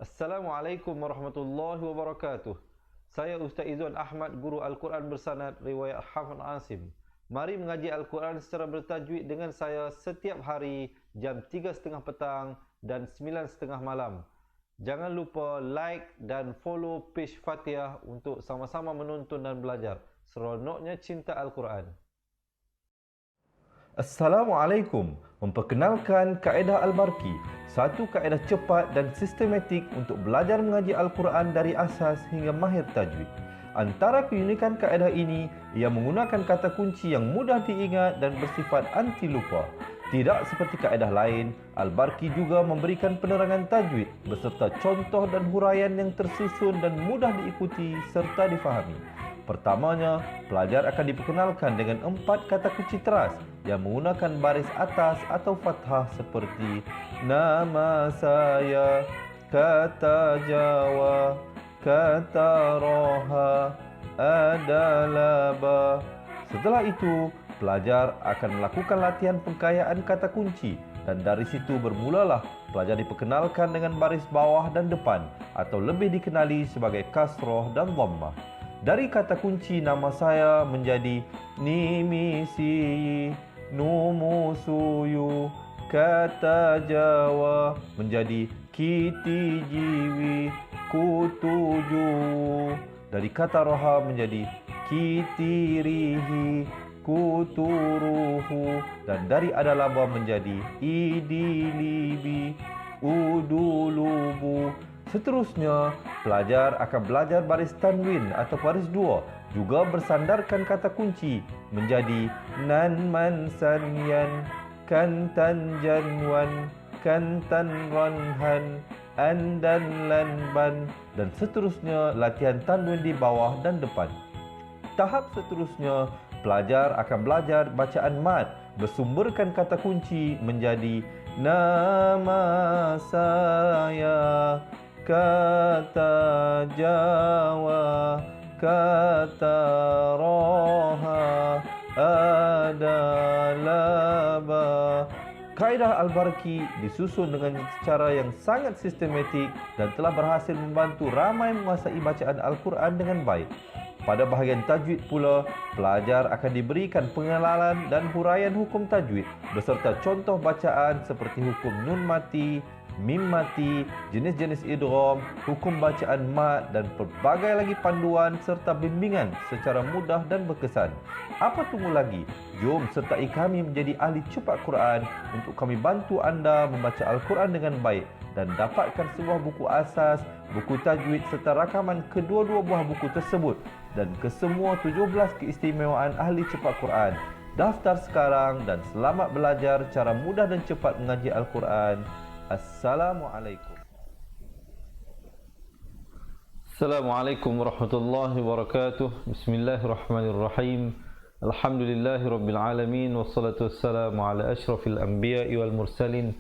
Assalamualaikum warahmatullahi wabarakatuh. Saya Ustaz Izzuan Ahmad, guru Al-Quran bersanad riwayat Hafz Asim. Mari mengaji Al-Quran secara bertajwid dengan saya setiap hari jam 3.30 petang dan 9.30 malam. Jangan lupa like dan follow page Fatihah untuk sama-sama menonton dan belajar. Seronoknya cinta Al-Quran. Assalamualaikum. Memperkenalkan kaedah Al-Barqi, satu kaedah cepat dan sistematik untuk belajar mengaji Al-Quran dari asas hingga mahir tajwid. Antara keunikan kaedah ini, ia menggunakan kata kunci yang mudah diingat dan bersifat anti lupa. Tidak seperti kaedah lain, Al-Barqi juga memberikan penerangan tajwid beserta contoh dan huraian yang tersusun dan mudah diikuti serta difahami. Pertamanya, pelajar akan diperkenalkan dengan 4 kata kunci teras yang menggunakan baris atas atau fathah seperti nama saya, kata Jawa, kata Roha, adalah ba. Setelah itu, pelajar akan melakukan latihan pengkayaan kata kunci dan dari situ bermulalah pelajar diperkenalkan dengan baris bawah dan depan atau lebih dikenali sebagai kasroh dan dhammah. Dari kata kunci nama saya menjadi nimisi, numusuyu, kata Jawa menjadi kiti jiwi, kutuju. Dari kata roha menjadi kitirihi, kuturuhu. Dan dari adalaba menjadi idilibi, udulubu. Seterusnya, pelajar akan belajar baris tanwin atau baris dua, juga bersandarkan kata kunci menjadi nan man sanyan, kantan janwan, kantan ranhan, andan lanban, dan seterusnya latihan tanwin di bawah dan depan. Tahap seterusnya, pelajar akan belajar bacaan mad bersumberkan kata kunci menjadi nama saya, kata Jawa, kata Roha, adalah ba. Kaedah Al-Barqi disusun dengan cara yang sangat sistematik dan telah berhasil membantu ramai menguasai bacaan Al-Quran dengan baik. Pada bahagian tajwid pula, pelajar akan diberikan pengenalan dan huraian hukum tajwid beserta contoh bacaan seperti hukum nun mati, mim mati, jenis-jenis idgham, hukum bacaan mad dan pelbagai lagi panduan serta bimbingan secara mudah dan berkesan. Apa tunggu lagi? Jom sertai kami menjadi ahli cepat Quran untuk kami bantu anda membaca Al-Quran dengan baik dan dapatkan sebuah buku asas, buku tajwid serta rakaman kedua-dua buah buku tersebut dan kesemua 17 keistimewaan ahli cepat Quran. Daftar sekarang dan selamat belajar cara mudah dan cepat mengaji Al-Quran. Assalamualaikum. Assalamualaikum warahmatullahi wabarakatuh. Bismillahirrahmanirrahim. Alhamdulillahi rabbil alamin. Wassalatu wassalamu ala ashrafil anbiya'i wal mursalin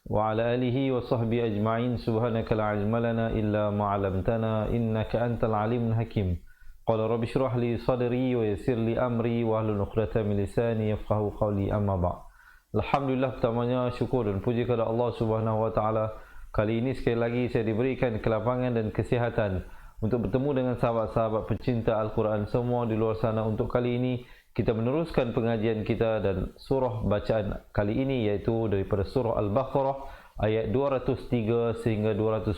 wa ala alihi wa sahbihi ajma'in. Subhanaka la ilma lana illa ma 'allamtana innaka antal alimul hakim. Qala rabbi shrah li sadri wa yassir li amri wa hlul 'uqdatam min lisani yafqahu qawli, amma ba'd. Alhamdulillah, pertamanya syukur dan puji kepada Allah Subhanahu wa taala. Kali ini sekali lagi saya diberikan kelapangan dan kesihatan untuk bertemu dengan sahabat-sahabat pecinta Al-Quran semua di luar sana. Untuk kali ini kita meneruskan pengajian kita dan surah bacaan kali ini iaitu daripada surah Al-Baqarah ayat 203 sehingga 210.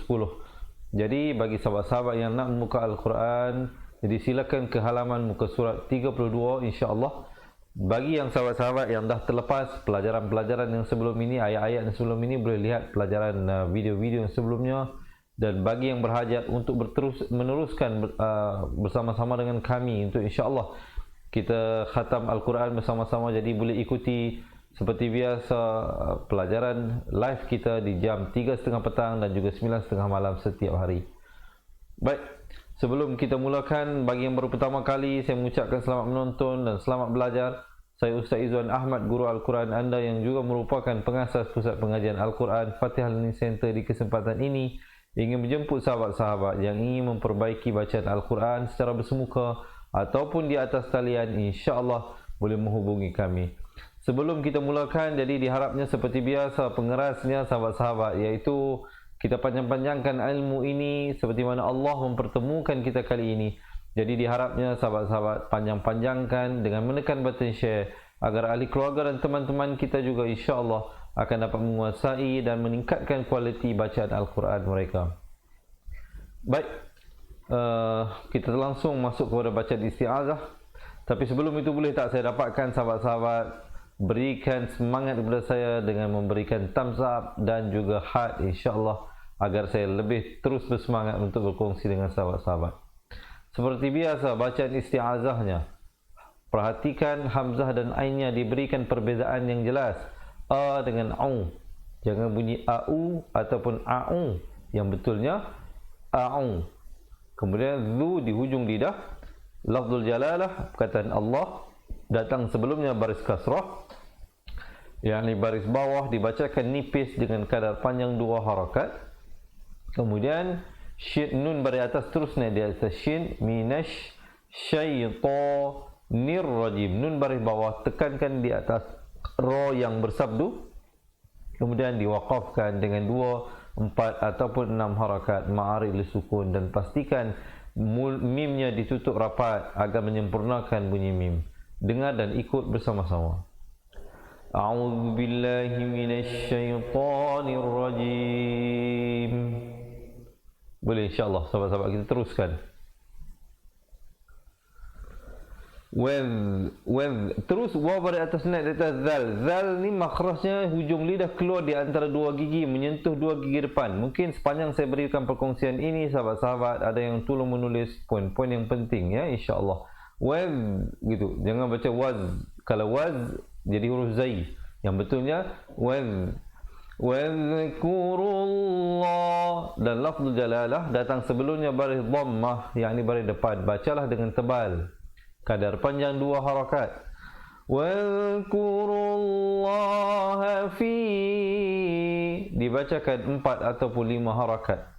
Jadi bagi sahabat-sahabat yang nak membuka Al-Quran, jadi silakan ke halaman muka surat 32 insya-Allah. Bagi yang sahabat-sahabat yang dah terlepas pelajaran-pelajaran yang sebelum ini, ayat-ayat yang sebelum ini, boleh lihat pelajaran video-video yang sebelumnya. Dan bagi yang berhajat untuk meneruskan bersama-sama dengan kami untuk insya-Allah kita khatam Al-Quran bersama-sama, jadi boleh ikuti seperti biasa pelajaran live kita di jam 3.30 petang dan juga 9.30 malam setiap hari. Baik, sebelum kita mulakan, bagi yang baru pertama kali, saya mengucapkan selamat menonton dan selamat belajar. Saya Ustaz Izzuan Ahmad, guru Al-Quran anda yang juga merupakan pengasas pusat pengajian Al-Quran Fatihah Learning Center. Di kesempatan ini ingin menjemput sahabat-sahabat yang ingin memperbaiki bacaan Al-Quran secara bersemuka ataupun di atas talian, insya-Allah boleh menghubungi kami. Sebelum kita mulakan, jadi diharapnya seperti biasa pengerasnya sahabat-sahabat, iaitu kita panjang-panjangkan ilmu ini seperti mana Allah mempertemukan kita kali ini. Jadi diharapnya sahabat-sahabat panjang-panjangkan dengan menekan button share agar ahli keluarga dan teman-teman kita juga insya-Allah akan dapat menguasai dan meningkatkan kualiti bacaan Al-Quran mereka. Baik, kita langsung masuk kepada bacaan isti'azah. Tapi sebelum itu, boleh tak saya dapatkan sahabat-sahabat berikan semangat kepada saya dengan memberikan thumbs up dan juga heart insya-Allah agar saya lebih terus bersemangat untuk berkongsi dengan sahabat-sahabat. Seperti biasa bacaan isti'azahnya, perhatikan hamzah dan ainnya diberikan perbezaan yang jelas. A dengan au, jangan bunyi au ataupun au, yang betulnya au. Kemudian zu di hujung lidah. Lafzul jalalah, perkataan Allah, datang sebelumnya baris kasrah, yakni baris bawah dibacakan nipis dengan kadar panjang 2 harakat. Kemudian syin nun baris atas terus naik di atas syin, minash syaitanir rajim. Nun baris bawah tekankan di atas ra yang bersabdu. Kemudian diwaqafkan dengan 2, 4 ataupun 6 harakat ma'arid li sukun, dan pastikan mimnya ditutup rapat agar menyempurnakan bunyi mim. Dengar dan ikut bersama-sama. A'udzu billahi minasy syaithanir rajim. Boleh insya-Allah sahabat-sahabat kita teruskan. Terus waw pada atas naik di atas zal. Zal ni makhrajnya hujung lidah keluar di antara 2 gigi menyentuh 2 gigi depan. Mungkin sepanjang saya berikan perkongsian ini sahabat-sahabat ada yang tolong menulis poin-poin yang penting ya insya-Allah. Waz gitu. Jangan baca waz. Kalau waz jadi huruf zai. Yang betulnya waz. Wazkurullah, dan lafzul jalalah datang sebelumnya baris dhammah, yakni baris depan. Bacalah dengan tebal. Kadar panjang 2 harakat. Wazkurullaha fi, dibacakan 4 ataupun 5 harakat.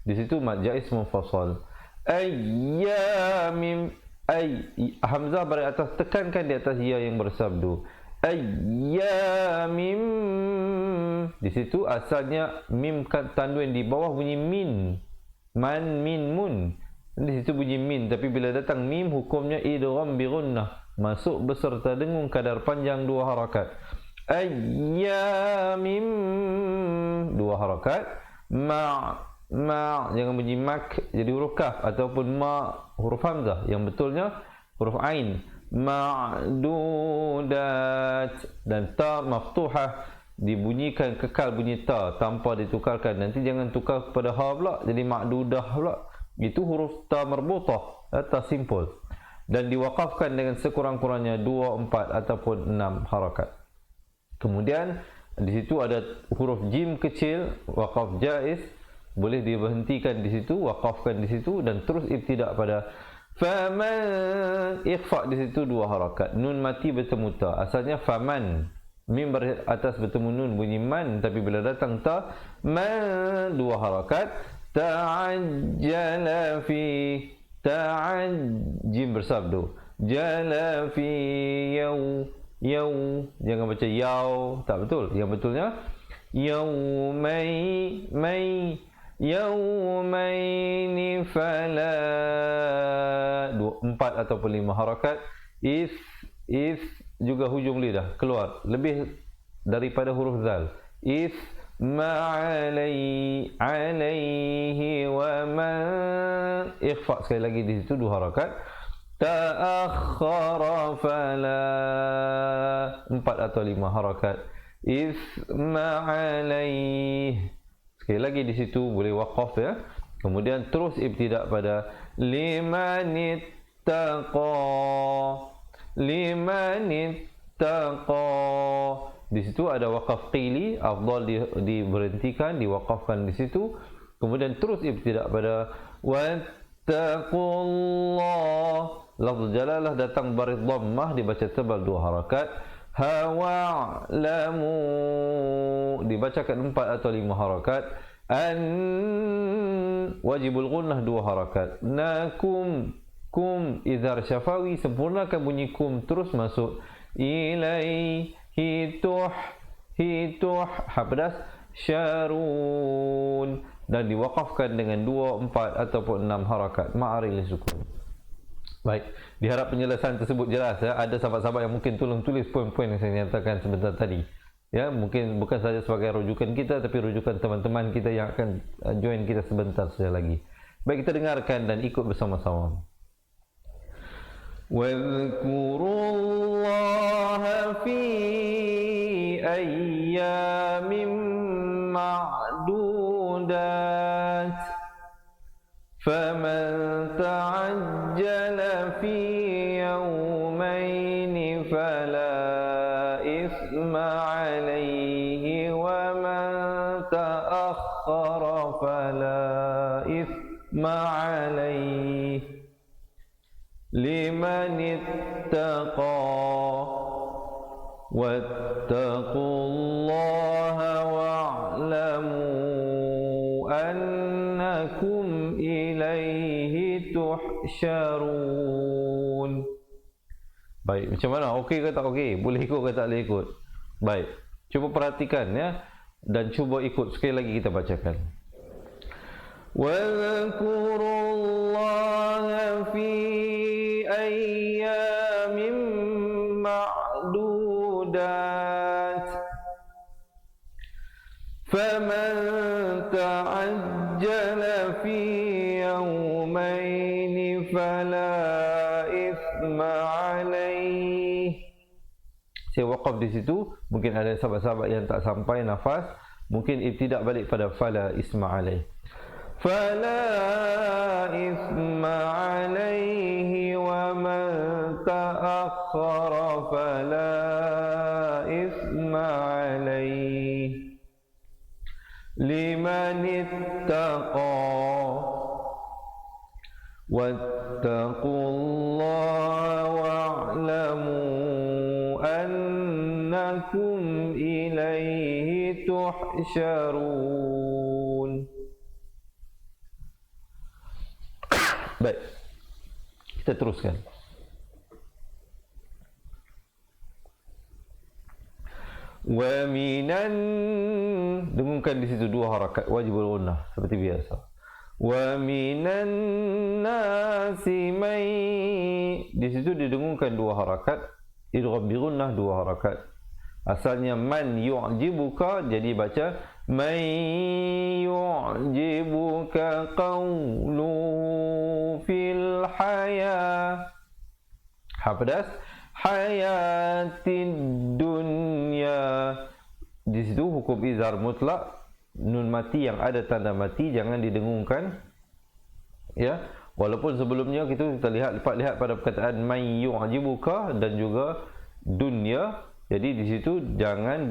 Di situ mad jaiz mufassal. Ayyamim, hamzah baris atas tekankan di atas ya yang bersabdu. Ayyamim, di situ asalnya mim tanwin di bawah bunyi min. Man min mun. Di situ bunyi min, tapi bila datang mim hukumnya idgham bi gunnah, masuk beserta dengung kadar panjang 2 harakat. Ayyamim 2 harakat. Ma jangan bunyi mak jadi huruf kaf ataupun ma huruf hamzah, yang betulnya huruf ain. Ma'dudat, dan ta maftuhah dibunyikan kekal bunyi ta tanpa ditukarkan. Nanti jangan tukar kepada ha pula jadi ma'dudah pula. Itu huruf ta marbutah, ta simpul, dan diwaqafkan dengan sekurang-kurangnya 2, 4 ataupun 6 harakat. Kemudian di situ ada huruf jim kecil, waqaf jaiz, boleh diberhentikan di situ, waqafkan di situ, dan terus ibtidak pada faman, ikhfa di situ 2 harakat. Nun mati bertemu ta, asalnya faman, mim atas bertemu nun bunyi man, tapi bila datang ta man 2 harakat. Ta'ajjala fi, jim bersabdu. Jala fi yaw, jangan baca yaw, tak betul. Yang betulnya yawmaini fala, 4 ataupun 5 harakat. If juga hujung lidah keluar lebih daripada huruf zal. If ma'alaihi wa ma, ikhfa sekali lagi di situ 2 harakat. Ta'akhkhara fala, 4 atau 5 harakat. Isma'alaihi, sekali lagi di situ boleh waqaf ya. Kemudian terus ibtidak pada limanittaqa. Di situ ada waqaf qili, afdal diberhentikan, diwaqafkan di situ. Kemudian terus ibtidak pada wattaqullah. Lafz jalalah datang baris dhammah, dibaca tebal 2 harakat. Hawa'lamu, dibacakan 4 atau 5 harakat. An, wajibul gunnah 2 harakat. Nakum, kum izhar syafawi, sempurnakan bunyi kum terus masuk. Ilaihi tuh, ha pedas. tuhsyarun, dan diwakafkan dengan 2, 4 ataupun 6 harakat ma'aril sukun. Baik, diharap penjelasan tersebut jelas ya. Ada sahabat-sahabat yang mungkin tolong tulis poin-poin yang saya nyatakan sebentar tadi. Ya, mungkin bukan saja sebagai rujukan kita, tapi rujukan teman-teman kita yang akan join kita sebentar saja lagi. Baik, kita dengarkan dan ikut bersama-sama. واذكروا الله في أيام معدودات فمن تعجل في يومين فلا إثم عليه ومن تأخر فلا إثم عليه لمن اتقى واتقوا الله واعلموا أنكم إليه تحشرون. Baik, macam mana? Okey ke tak okey? Boleh ikut ke tak boleh ikut? Baik, cuba perhatikan ya, dan cuba ikut. Sekali lagi kita bacakan. وَاذْكُرُوا اللَّهَ فِي أَيَّامٍ مَّعْدُودَاتٍ فَمَن تَعَجَّلَ فِي يَوْمَيْنِ فَلَا إِثْمَ عَلَيْهِ. Saya wakaf di situ. Mungkin ada sahabat-sahabat yang tak sampai nafas, mungkin ibtidak balik pada fala isma alaih. فلا إثم عليه ومن تأخر فلا إثم عليه لمن اتقى واتقوا الله واعلموا أنكم إليه تحشرون. Baik, kita teruskan. Wa minan, dengungkan di situ 2 harakat wajibul gunnah seperti biasa. Wa minan nasi may, di situ didengungkan 2 harakat, idgham bi gunnah 2 harakat. Asalnya man yu'jibuka, jadi baca man yu'jibuka qawlu fil hayah, hapedas hayatid dunya. Di situ hukum izhar mutlak, nun mati yang ada tanda mati jangan didengungkan ya. Walaupun sebelumnya kita lihat pada perkataan man yu'jibuka dan juga dunya, jadi di situ jangan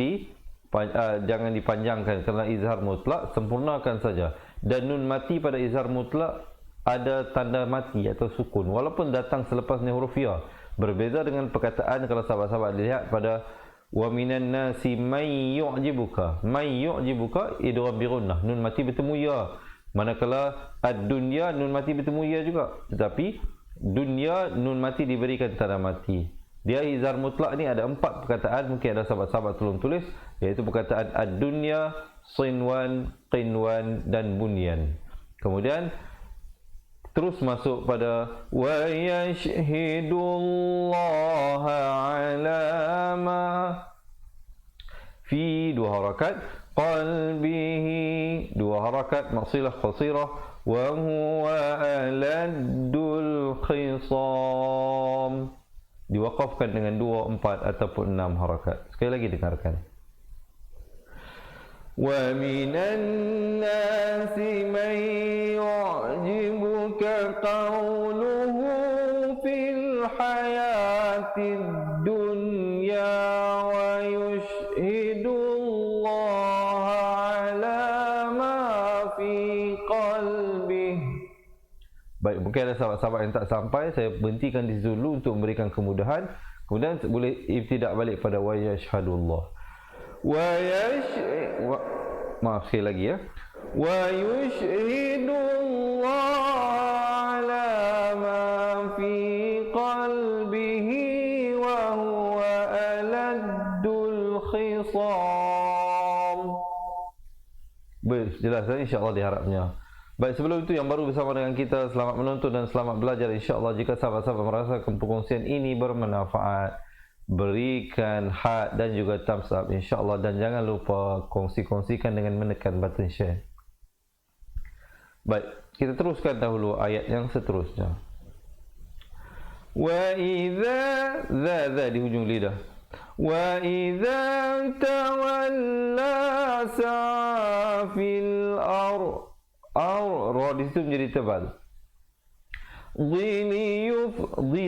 dipanjangkan kerana izhar mutlak, sempurnakan saja. Dan nun mati pada izhar mutlak ada tanda mati atau sukun walaupun datang selepasnya huruf ya. Berbeza dengan perkataan kalau sahabat-sahabat lihat pada wa minan nasi may yu'jibuka. May yu'jibuka idgham bi gunnah, nun mati bertemu ya. Manakala ad-dunya nun mati bertemu ya juga. Tetapi dunya nun mati diberikan tanda mati. Dia izhar mutlak ni ada 4 perkataan, mungkin ada sahabat-sahabat tolong tulis, iaitu perkataan ad-dunya, sinwan, qinwan dan bunyan. Kemudian terus masuk pada wa yashhidullaha ala ma fi, 2 harakat, qalbihi 2 harakat, maksilah qasirah, wa huwa aladul khisam, diwakafkan dengan 2, 4 ataupun 6 harakat. Sekali lagi dengarkan. Wa minan nasi man yu'jibuka qawluhu fil hayatid dunya wa yushhidullaha ala ma fi qalbihi. Baik, mungkin ada sahabat-sahabat yang tak sampai, saya berhentikan di situ dulu untuk memberikan kemudahan. Kemudian boleh ibtidak balik pada wa yashhadullah. Maaf sekali lagi ya. Wa yushhidullah ala ma fi qalbihi wa huwa aladul khisam. Jelas insya-Allah diharapnya. Baik, sebelum itu yang baru bersama dengan kita, selamat menonton dan selamat belajar insya-Allah. Jika sahabat-sahabat merasakan perkongsian ini bermanfaat, berikan hak dan juga thumbs up insya-Allah, dan jangan lupa kongsi-kongsikan dengan menekan button share. Baik, kita teruskan dahulu ayat yang seterusnya. Wa idza za di hujung lidah. Wa idza tawalla sa'a fil ra di situ menjadi tebal. Dhi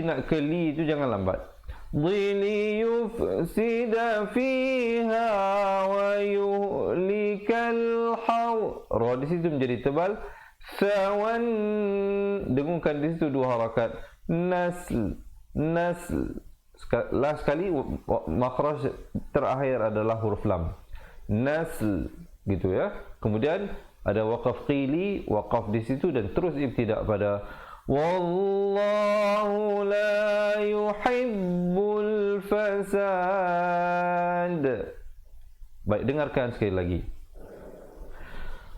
nak ke li itu jangan lambat. Liyufsida fiha wa yuhlikal ra di situ menjadi tebal. Sawan dengungkan di situ dua harakat. Nasl last sekali makhraj terakhir adalah huruf lam. Nasl gitu ya. Kemudian ada waqaf qili, waqaf di situ dan terus ibtida pada wallahu la yuhibbul fasad. Baik, dengarkan sekali lagi.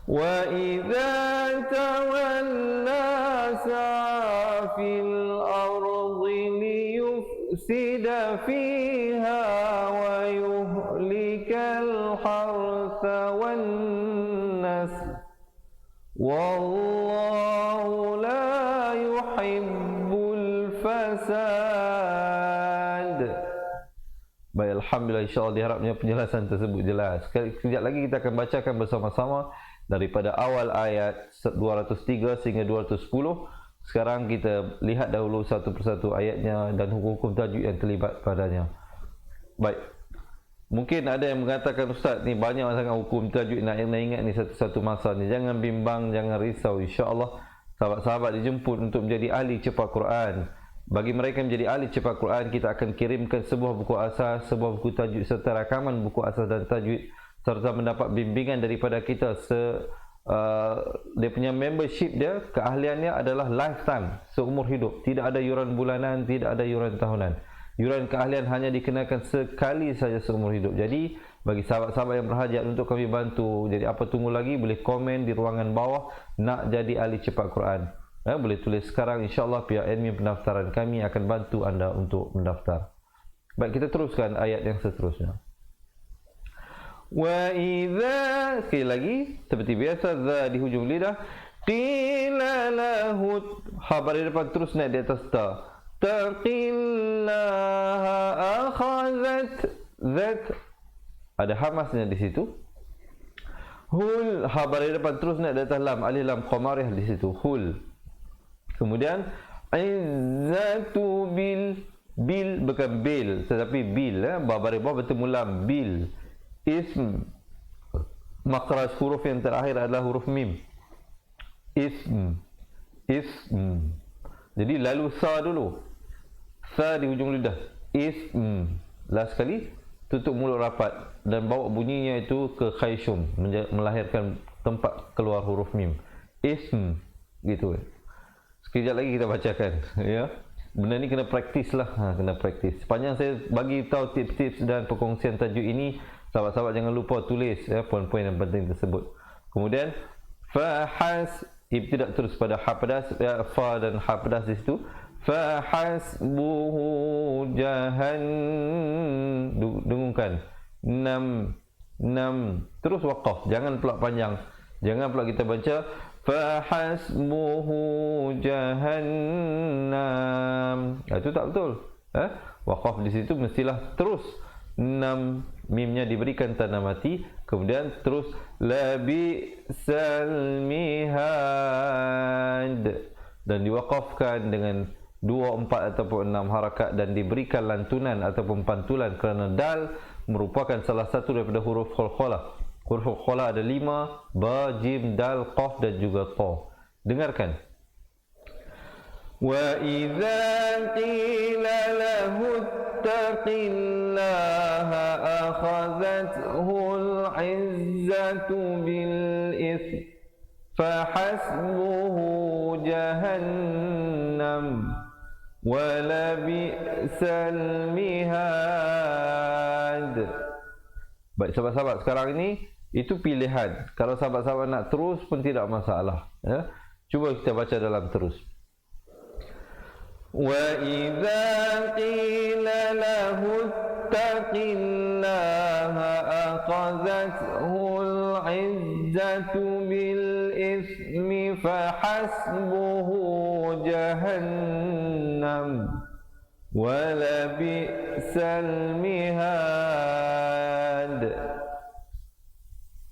Wa idza tawalla sa'a fil ardi liyufsida fiha wa yuhlikal hartha wan nasl wallahu la yuhibbul fasad. Baik, alhamdulillah, insya-Allah diharapnya penjelasan tersebut jelas. Sekejap lagi kita akan bacakan bersama-sama daripada awal ayat 203 sehingga 210. Sekarang kita lihat dahulu satu persatu ayatnya dan hukum-hukum tajwid yang terlibat padanya. Baik. Mungkin ada yang mengatakan, Ustaz, ni banyak sangat hukum tajwid, nak ingat ni satu-satu masa ni. Jangan bimbang, jangan risau. InsyaAllah sahabat-sahabat dijemput untuk menjadi ahli cepat Quran. Bagi mereka yang menjadi ahli cepat Quran, kita akan kirimkan sebuah buku asas, sebuah buku tajwid serta rakaman buku asas dan tajwid, serta mendapat bimbingan daripada kita. Dia punya membership dia, keahliannya adalah lifetime, seumur hidup. Tidak ada yuran bulanan, tidak ada yuran tahunan. Yuran keahlian hanya dikenakan sekali saja seumur hidup. Jadi bagi sahabat-sahabat yang berhajat untuk kami bantu, jadi apa tunggu lagi, boleh komen di ruangan bawah nak jadi ahli cepat Quran. Boleh tulis sekarang, insyaAllah pihak admin pendaftaran kami akan bantu anda untuk mendaftar. Baik, kita teruskan ayat yang seterusnya. Wa idza, sekali lagi seperti biasa, za di hujung lidah. Qila lahu, khabar di depan terus naik di atas ta. Taqillaha akhazat zat, ada hamasnya di situ. Hul, khabar di depan terus naik di atas lam, alif lam qamariyah di situ. Hul. Kemudian izzatu bil bukan bil tetapi bil, baris bawah bertemu lam, bil. Ism, makhraj huruf yang terakhir adalah huruf mim. Ism. Jadi lalu sa dulu, sa di hujung lidah. Ism. Last sekali tutup mulut rapat dan bawa bunyinya itu ke khayshum, melahirkan tempat keluar huruf mim. Ism, gitu. Sekejap lagi kita bacakan, ya. Benda ni kena praktis lah, kena praktis. Sepanjang saya bagi tahu tips-tips dan perkongsian tajuk ini, sahabat-sahabat jangan lupa tulis ya poin-poin yang penting tersebut. Kemudian fahas, ibtidak terus pada ha pedas, ya, fa dan ha pedas di situ. Fahasbuhu dengungkan. Nam terus waqaf, jangan pula panjang. Jangan pula kita baca fahasbuhu jahannam. Itu tak betul. Waqaf di situ mestilah terus nam, mimnya diberikan tanda mati, kemudian terus labisal mihad dan diwaqafkan dengan 2, 4 ataupun 6 harakat dan diberikan lantunan ataupun pantulan kerana dal merupakan salah satu daripada huruf khalkhalah. Huruf khalkhalah ada 5, ba, jim, dal, qaf dan juga ta. Dengarkan. Wa idza qila lahu ittaqillaha akhadhathu al-'izzatu bil ithmi fahasbuhu jahannam wa labi'sal mihad. Baik sahabat-sahabat, sekarang ini Itu pilihan. Kalau sahabat-sahabat nak terus pun tidak masalah, ya. Cuba kita baca dalam terus. Wa idza qila lahu ittaqillaha aqadhathul 'izzatu bil ismi fahasbuhu jahannam wa la bi'sal mihad.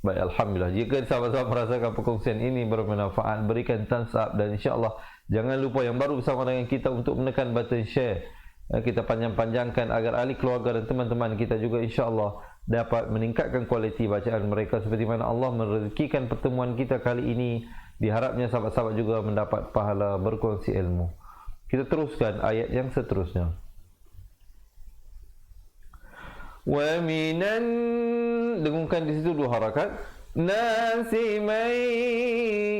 Baik, alhamdulillah. Jika sahabat-sahabat merasakan perkongsian ini bermanfaat, berikan thumbs up dan insya-Allah jangan lupa yang baru bersama dengan kita untuk menekan button share. Kita panjang-panjangkan agar ahli keluarga dan teman-teman kita juga insya-Allah dapat meningkatkan kualiti bacaan mereka seperti mana Allah merezekikan pertemuan kita kali ini. Diharapnya sahabat-sahabat juga mendapat pahala berkongsi ilmu. Kita teruskan ayat yang seterusnya. Wa minan, dengungkan di situ 2 harakat. Nasimai,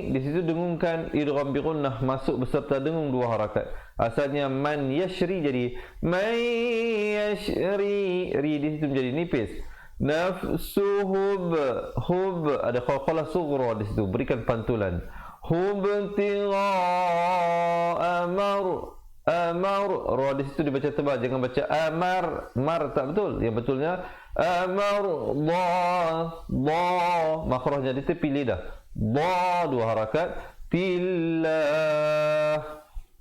di situ dengungkan idgham bi gunnah, masuk beserta dengung 2 harakat. Asalnya man yashri jadi man yashri, ri di situ menjadi nipis. Nafsuhub, hub ada qalqalah sughra di situ, berikan pantulan. Hubtira amar, amar, ra di situ dibaca tebal, jangan baca amar, mar tak betul. Yang betulnya amar, da, makhrajnya dipilih dah. Da 2 harakat, tillah.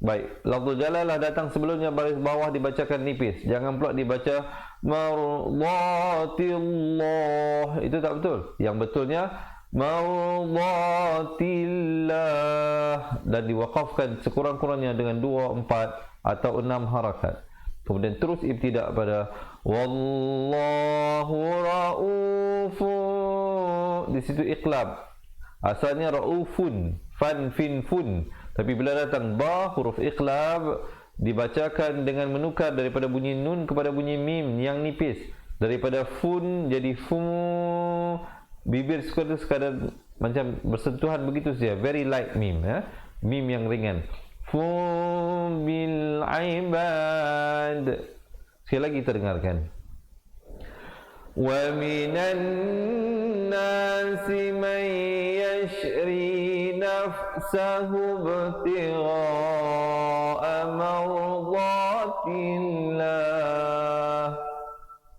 Baik, lafzul jalalah datang sebelumnya, baris bawah dibacakan nipis. Jangan pula dibaca mardatillah. Itu tak betul. Yang betulnya mardatillah dan diwaqafkan sekurang-kurangnya dengan 2, 4 atau 6 harakat. Kemudian terus ibtidak pada wallahu raufun. Di situ iqlab. Asalnya raufun, fan fin fun. Tapi bila datang ba, huruf iqlab dibacakan dengan menukar daripada bunyi nun kepada bunyi mim yang nipis. Daripada fun jadi fu. Bibir sekadar macam bersentuhan begitu saja, very light mim, ya. Mim yang ringan. Fu bil ibad. Sekali lagi kita dengarkan. Wa minan nasi man yashri nafsahu ibtigha'a mardatillah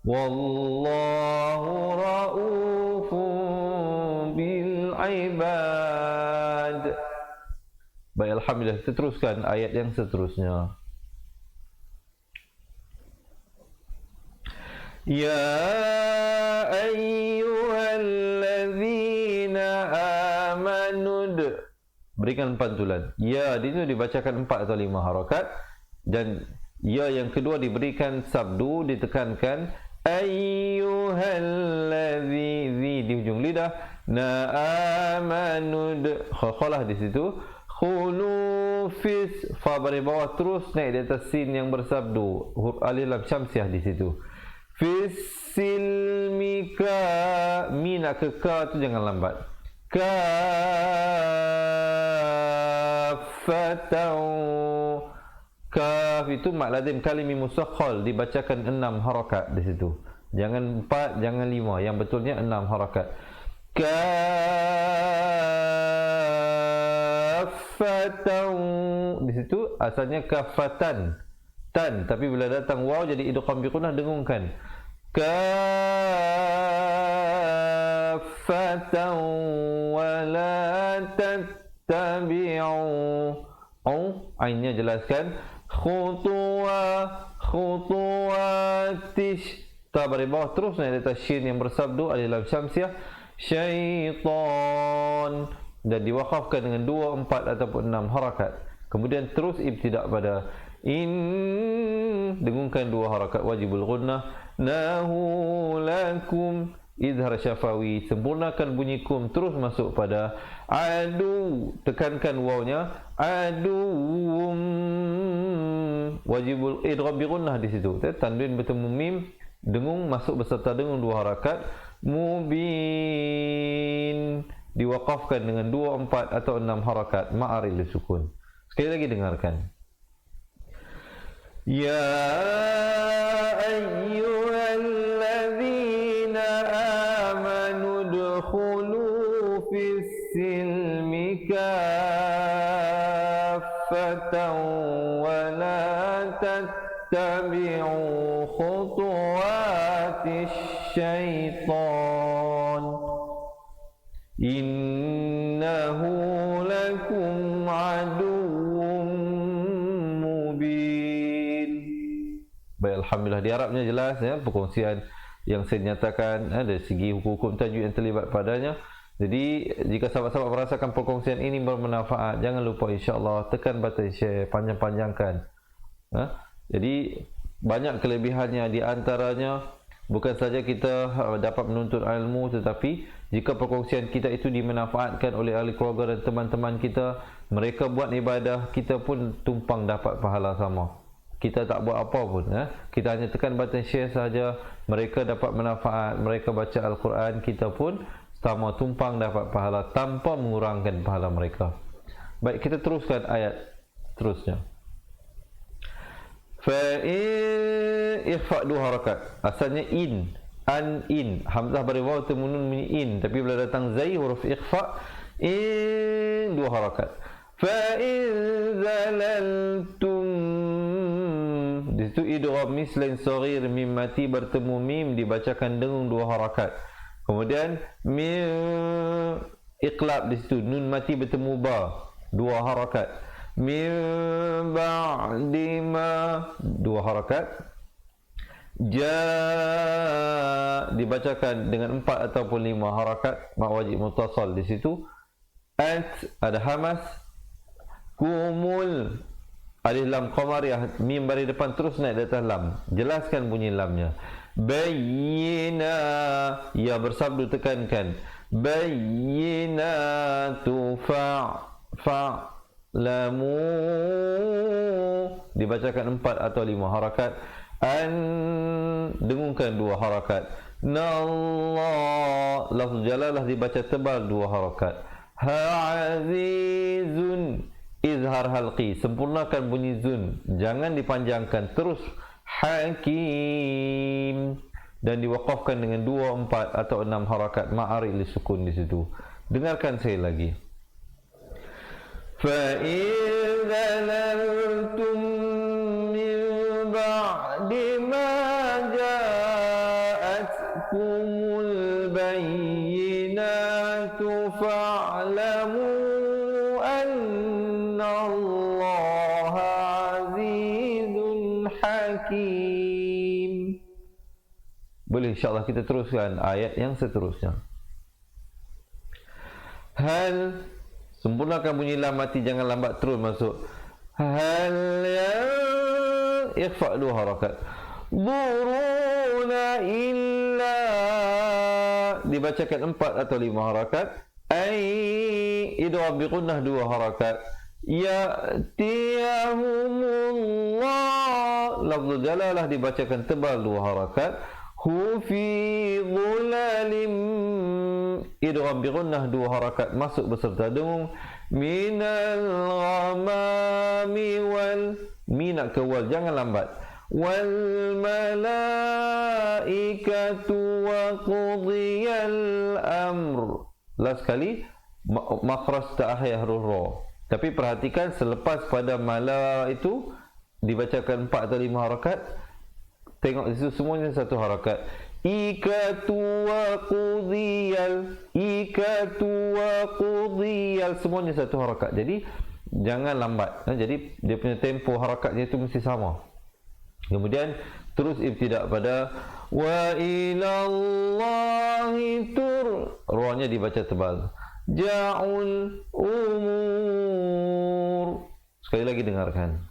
wallahu raufun bil ibad. Baik, alhamdulillah. Kita teruskan ayat yang seterusnya. Ya ayyuhalladzina amanu, berikan pantulan. Ya di sini dibacakan 4 atau 5 harakat dan ya yang kedua diberikan sabdu, ditekankan ayyuhalladzi, di hujung lidah. Na amanu, khalah di situ. Khulufis, fa baris bawah terus naik di atas sin yang bersabdu, huruf alif lam syamsiah di situ. Fisilmika, mi nak ke ka tu jangan lambat. Kafatau, kaf itu mak lazim kalimi musakhal, dibacakan 6 harakat di situ. Jangan 4, jangan 5, yang betulnya 6 harakat. Kafatau, di situ asalnya kafatan, tan, tapi bila datang waw jadi idgham bi gunnah, dengungkan. Kafatan wa la tattabi'u, ainnya jelaskan. Khutuwatish, ta baris bawah terus naik di atas shin yang bersabdu alif lam syamsiah. Syaitan, dan diwakafkan dengan 2, 4 ataupun 6 harakat. Kemudian terus ibtidak pada in, dengungkan 2 harakat wajibul gunnah. Nahu lakum, idhar syafawi, sempurnakan bunyi kum, terus masuk pada adu, tekankan wawnya. Adum, wajibul idgham bi gunnah di situ. Tanwin bertemu mim, dengung masuk beserta dengung 2 harakat. Mubin, diwakafkan dengan 2, 4 atau 6 harakat ma'aril sukun. Sekali lagi dengarkan. Ya ayyuhalladzina amanu في السلم كافة ولا تتبعوا خطوات الشيطان إنه لكم عدو mubin. Baik, alhamdulillah, di Arabnya jelas ya, perkongsian yang saya nyatakan dari segi hukum-hukum tajwid yang terlibat padanya. Jadi jika sahabat-sahabat merasakan perkongsian ini bermanfaat, jangan lupa insya-Allah tekan button share, panjang-panjangkan. Jadi banyak kelebihannya, di antaranya bukan saja kita dapat menuntut ilmu, tetapi jika perkongsian kita itu dimanfaatkan oleh ahli keluarga dan teman-teman kita, mereka buat ibadah, kita pun tumpang dapat pahala sama. Kita tak buat apa pun, kita hanya tekan button share saja, mereka dapat manfaat, mereka baca Al-Quran, kita pun sama tumpang dapat pahala tanpa mengurangkan pahala mereka. Baik, kita teruskan ayat terusnya. Ikhfa dua harakat. Asalnya in, an, in. Hamzah bari waw temunun min in, tapi bila datang zai huruf ikhfa, in dua harakat. Fa in zalaltum, di situ idgham mislain saghir mim mati bertemu mim dibacakan dengung dua harakat. Kemudian mim iqlab, di situ nun mati bertemu ba dua harakat. Min ba'di ma dua harakat. Ja dibacakan dengan 4 ataupun 5 harakat, mak wajib mutasal di situ. At ada hamas. Kumul alif lam qamariyah, mim bari depan terus naik di atas lam, jelaskan bunyi lamnya. Bayyina, ya bersabdu tekankan. Bayyinatu fa'lamu dibacakan 4 atau 5 harakat. An dengungkan 2 harakat. Nallah, lafz jalalah dibaca tebal 2 harakat. Azizun, izhar halqi, sempurnakan bunyi zun, jangan dipanjangkan terus. Hakim, dan diwaqafkan dengan 2, 4 atau 6 harakat, ma'ari li sukun di situ. Dengarkan saya lagi. Fa idza laltum min ba'di ma ja'atkumul bayyinatu fa'lamu anna Allaha azizun hakim. Boleh insya-Allah kita teruskan ayat yang seterusnya. Hal, sempurnakan bunyi lam mati, jangan lambat terus masuk. Hal yang ikhfa 2 harakat. Buruna illa dibacakan 4 atau 5 harakat. Ai idgham bi gunnah 2 harakat. Ya'tiyahumullah, lafzul jalalah dibacakan tebal 2 harakat. Hu fi dhulalim, idgham bi gunnah 2 harakat, masuk beserta dengung. Minal ghamami wal, minak ke wal, jangan lambat. Wal malaikatu wa qudiyal amr. Last kali makhraj ta'ah huruf ra. Tapi perhatikan selepas pada mala itu dibacakan 4 atau 5 harakat. Tengok di situ semuanya 1 harakat. Ikatu wa qudiyal, ikatu wa qudiyal, semuanya 1 harakat. Jadi jangan lambat. Jadi dia punya tempo harakatnya itu mesti sama. Kemudian terus ibtidak pada wa ilallahi tur, ruangnya dibaca tebal. Ja'ul umur. Sekali lagi dengarkan.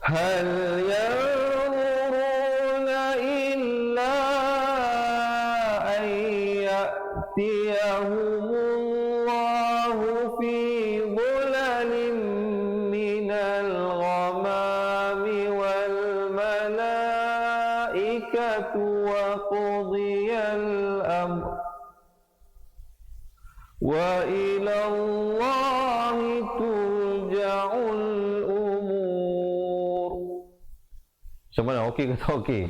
Hal yanzuruna illa an ya'tiyahumullahu fi dhulalin minal ghamami wal malaikatu wa qudiyal amr wa ila Allahi turja'ul umur. Macam mana? Okey ke tak okey?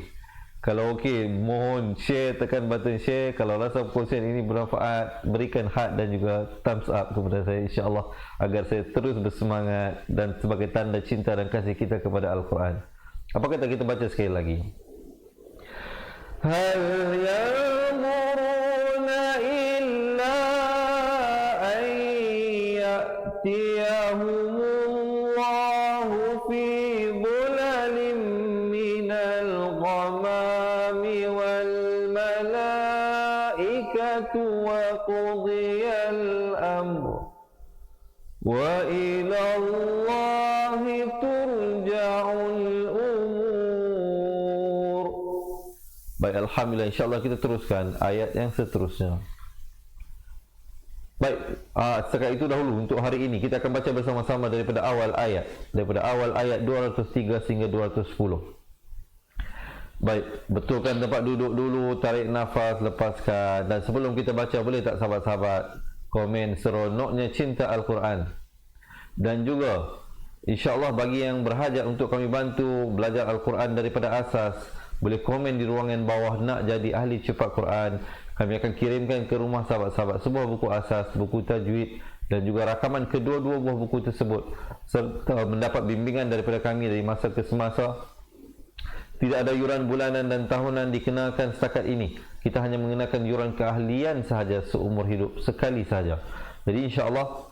Kalau okey, mohon share, tekan button share. Kalau rasa perkongsian ini bermanfaat, berikan heart dan juga thumbs up kepada saya, insya-Allah, agar saya terus bersemangat dan sebagai tanda cinta dan kasih kita kepada Al-Quran. Apa kata kita baca sekali lagi? Hal yanzuruna illa an ya'tiyahumullahu fi dhulalin minal ghamami wal malaikatu wa qudiyal amr wa ila Allahi turja'ul umur. Baik, alhamdulillah, insya-Allah kita teruskan ayat yang seterusnya. Baik, setakat itu dahulu untuk hari ini. Kita akan baca bersama-sama daripada awal ayat 203 sehingga 210. Baik, betulkan tempat duduk dulu, tarik nafas, lepaskan. Dan sebelum kita baca, boleh tak sahabat-sahabat komen seronoknya cinta Al-Quran. Dan juga insya-Allah bagi yang berhajat untuk kami bantu belajar Al-Quran daripada asas, boleh komen di ruangan bawah nak jadi ahli cepat Quran. Kami akan kirimkan ke rumah sahabat-sahabat sebuah buku asas, buku tajwid dan juga rakaman kedua-dua buah buku tersebut, serta mendapat bimbingan daripada kami dari masa ke semasa. Tidak ada yuran bulanan dan tahunan dikenakan setakat ini. Kita hanya mengenakan yuran keahlian sahaja seumur hidup, sekali sahaja. Jadi insya-Allah,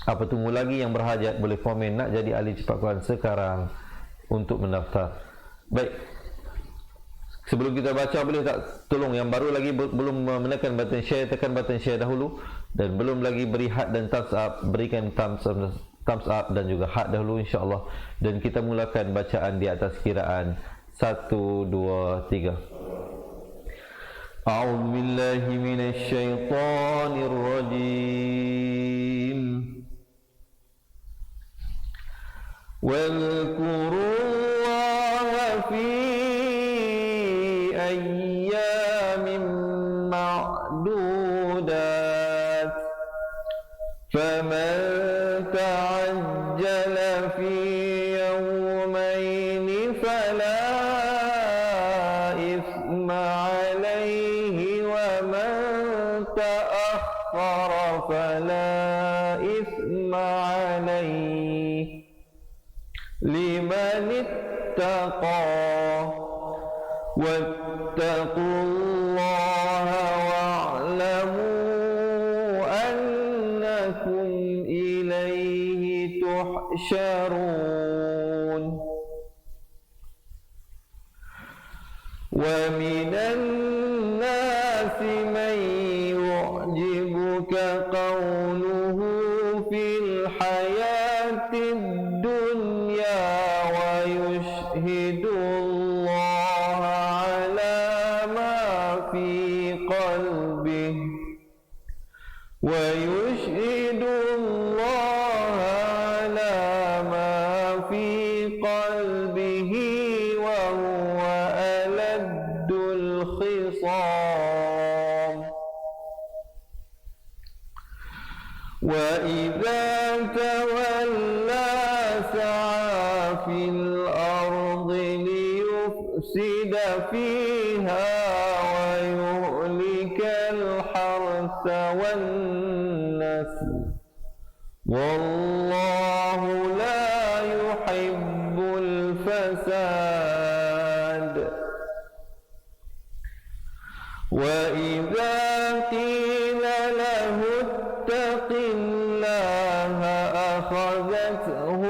apa tunggu lagi? Yang berhajat boleh komen nak jadi ahli cepat Quran sekarang untuk mendaftar. Baik, sebelum kita baca, boleh tak tolong yang baru lagi belum menekan button share, tekan button share dahulu. Dan belum lagi beri heart dan thumbs up, berikan thumbs up dan juga heart dahulu, insya-Allah. Dan kita mulakan bacaan di atas kiraan 1, 2, 3. A'udzu billahi minasy syaithanir rajim. Wadhkurullaha fi ayyamin ma'dudat. Faman ta'ajjala fi yawmayn fala ithma alayhi wa man ta'akhkhara fala ithma alayhi liman ittaqa wattaqullaha wa'lamu annakum ilayhi tuhsyarun. Wa minan nasi man yu'jibuka qawluhu fil hayatid dunya wa yushhidullaha ala ma fi qalbihi wa yushhidullaha ala ma fi qalbihi wa huwa aladdul khisam. Wa idza tawalla sa'a fil ardi liyufsida fiha wa yuhlikal harsa wan nasl. Wallahu la yuhibbul fasad. Wa idza qila lahu ittaqillaha akhadhathu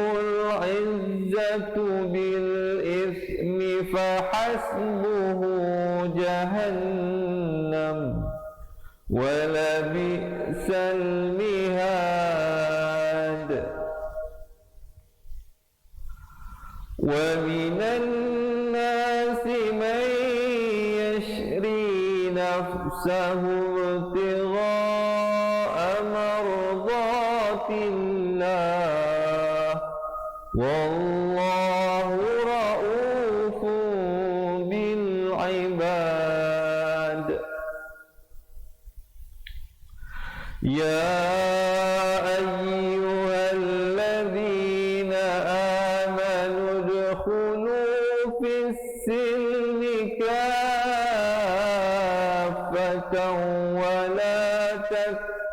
al-'izzatu bil ithmi fahasbuhu jahannam wa la bi'sal mihad. Wa minan nasi man yashri nafsahu ibtigha'a mardatillah wallahu ra'ufun bil ibad. Ya ayyuhalladzina amanu udkhulu fis silmi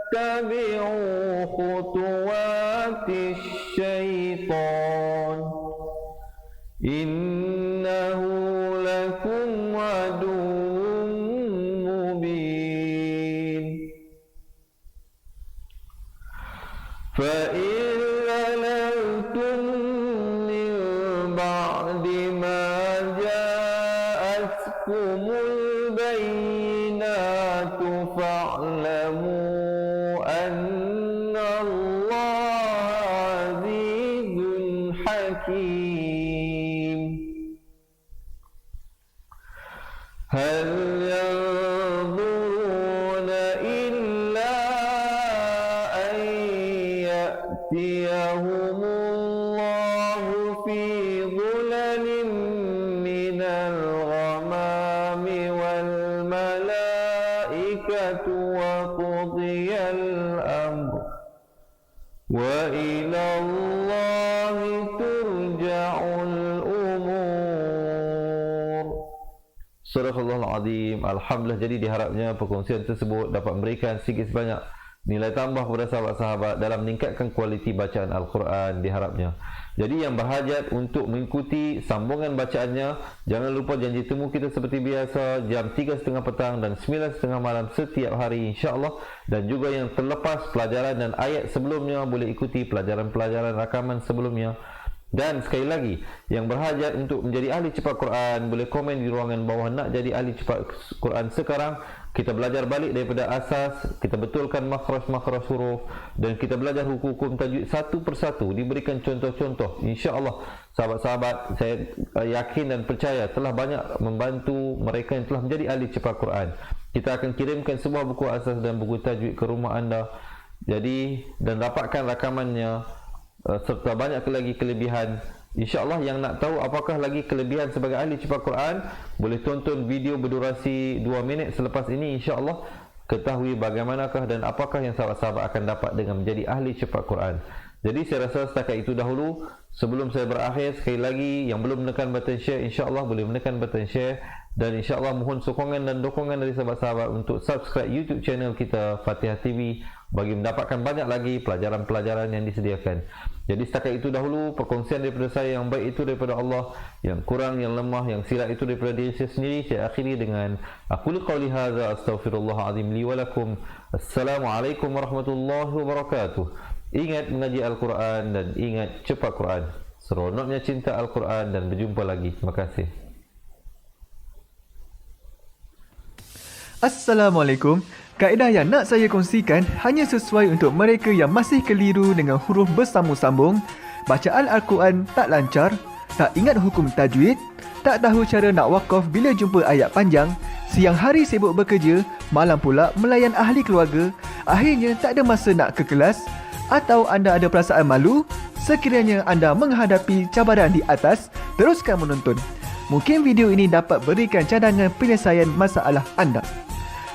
تتبعوا خطوات الشيطان إنه لكم عدو مبين فإن زللتم من بعد ما جاءتكم البينات فاعلموا أن الله عزيز حكيم هل ينظرون إلا أن يأتيهم الله في ظلل من الغمام والملائكة وقضي الأمر وإلى الله ترجع الأمور. Surahul Azim. Alhamdulillah, jadi diharapnya perkongsian tersebut dapat memberikan sedikit sebanyak nilai tambah kepada sahabat-sahabat dalam meningkatkan kualiti bacaan Al-Quran diharapnya. Jadi yang berhajat untuk mengikuti sambungan bacaannya, jangan lupa janji temu kita seperti biasa jam 3.30 petang dan 9.30 malam setiap hari insya-Allah. Dan juga yang terlepas pelajaran dan ayat sebelumnya boleh ikuti pelajaran-pelajaran rakaman sebelumnya. Dan sekali lagi, yang berhajat untuk menjadi ahli cepat Quran boleh komen di ruangan bawah nak jadi ahli cepat Quran sekarang. Kita belajar balik daripada asas, kita betulkan makhraj-makhraj huruf dan kita belajar hukum-hukum tajwid satu persatu, diberikan contoh-contoh. Insya-Allah sahabat-sahabat, saya yakin dan percaya telah banyak membantu mereka yang telah menjadi ahli cepat Quran. Kita akan kirimkan sebuah buku asas dan buku tajwid ke rumah anda. Jadi dan dapatkan rakamannya serta banyak lagi kelebihan. InsyaAllah yang nak tahu apakah lagi kelebihan sebagai ahli cepat Quran, boleh tonton video berdurasi 2 minit selepas ini. InsyaAllah ketahui bagaimanakah dan apakah yang sahabat-sahabat akan dapat dengan menjadi ahli cepat Quran. Jadi saya rasa setakat itu dahulu. Sebelum saya berakhir, sekali lagi yang belum menekan button share, insyaAllah boleh menekan button share. Dan insyaAllah mohon sokongan dan dukungan dari sahabat-sahabat untuk subscribe YouTube channel kita Fatihah TV bagi mendapatkan banyak lagi pelajaran-pelajaran yang disediakan. Jadi setakat itu dahulu perkongsian daripada saya. Yang baik itu daripada Allah, yang kurang, yang lemah, yang silap itu daripada diri saya sendiri. Saya akhiri dengan aqulu qouli hadza astaghfirullahalazim li wa lakum. Assalamualaikum warahmatullahi wabarakatuh. Ingat mengaji Al-Quran dan ingat cepat Quran. Seronoknya cinta Al-Quran dan berjumpa lagi. Terima kasih. Assalamualaikum. Kaedah yang nak saya kongsikan hanya sesuai untuk mereka yang masih keliru dengan huruf bersambung-sambung, bacaan Al-Quran tak lancar, tak ingat hukum tajwid, tak tahu cara nak wakaf bila jumpa ayat panjang, siang hari sibuk bekerja, malam pula melayan ahli keluarga, akhirnya tak ada masa nak ke kelas, atau anda ada perasaan malu. Sekiranya anda menghadapi cabaran di atas, teruskan menonton. Mungkin video ini dapat berikan cadangan penyelesaian masalah anda.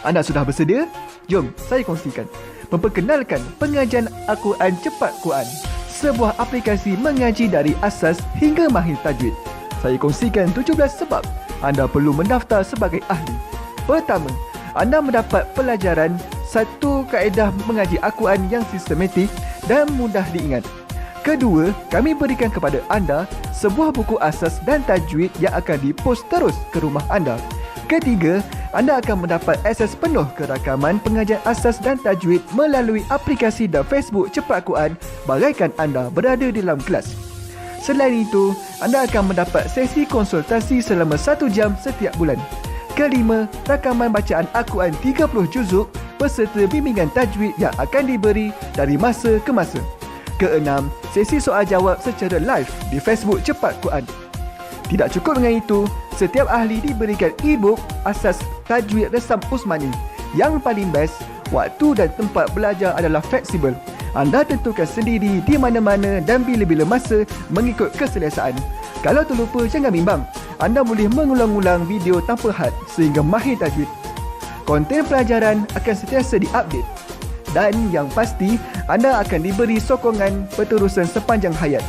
Anda sudah bersedia? Jom saya kongsikan. Memperkenalkan pengajian Al-Quran Cepat Quran, sebuah aplikasi mengaji dari asas hingga mahir tajwid. Saya kongsikan 17 sebab anda perlu mendaftar sebagai ahli. Pertama, anda mendapat pelajaran satu kaedah mengaji Al-Quran yang sistematik dan mudah diingat. Kedua, kami berikan kepada anda sebuah buku asas dan tajwid yang akan dipost terus ke rumah anda. Ketiga, anda akan mendapat akses penuh ke rakaman pengajian asas dan tajwid melalui aplikasi dan Facebook Cepat Quran bagaikan anda berada di dalam kelas. Selain itu, anda akan mendapat sesi konsultasi selama 1 jam setiap bulan. Kelima, rakaman bacaan Al-Quran 30 juzuk beserta bimbingan tajwid yang akan diberi dari masa ke masa. Keenam, sesi soal jawab secara live di Facebook Cepat Quran. Tidak cukup dengan itu, setiap ahli diberikan e-book asas tajwid resam Usmani. Yang paling best, waktu dan tempat belajar adalah fleksibel. Anda tentukan sendiri di mana-mana dan bila-bila masa mengikut keselesaan. Kalau terlupa, jangan bimbang. Anda boleh mengulang-ulang video tanpa had sehingga mahir tajwid. Konten pelajaran akan sentiasa diupdate. Dan yang pasti, anda akan diberi sokongan berterusan sepanjang hayat.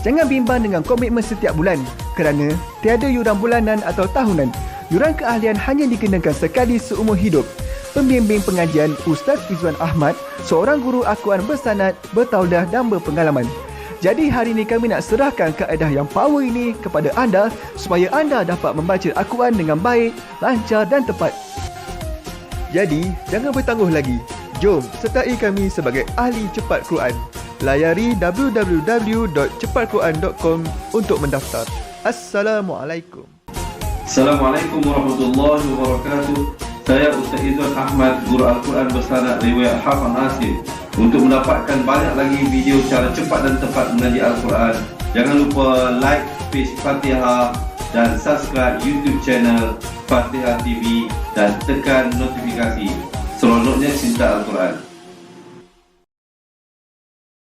Jangan bimbang dengan komitmen setiap bulan kerana tiada yuran bulanan atau tahunan. Yuran keahlian hanya dikenakan sekali seumur hidup. pembimbing pengajian Ustaz Izwan Ahmad, seorang guru Al-Quran bersanad, bertaudah dan berpengalaman. Jadi hari ini kami nak serahkan kaedah yang power ini kepada anda supaya anda dapat membaca Al-Quran dengan baik, lancar dan tepat. Jadi, jangan bertangguh lagi. Jom sertai kami sebagai ahli cepat Quran. Layari www.cepatquran.com untuk mendaftar. Assalamualaikum. Assalamualaikum warahmatullahi wabarakatuh. Saya Ustaz Izwan Ahmad, guru Al-Quran bersanad riwayat Hafaz Nasir. Untuk mendapatkan banyak lagi video cara cepat dan tepat mengaji Al-Quran, jangan lupa like page Fatihah dan subscribe YouTube channel Fatihah TV dan tekan notifikasi. Seronoknya cinta Al-Quran.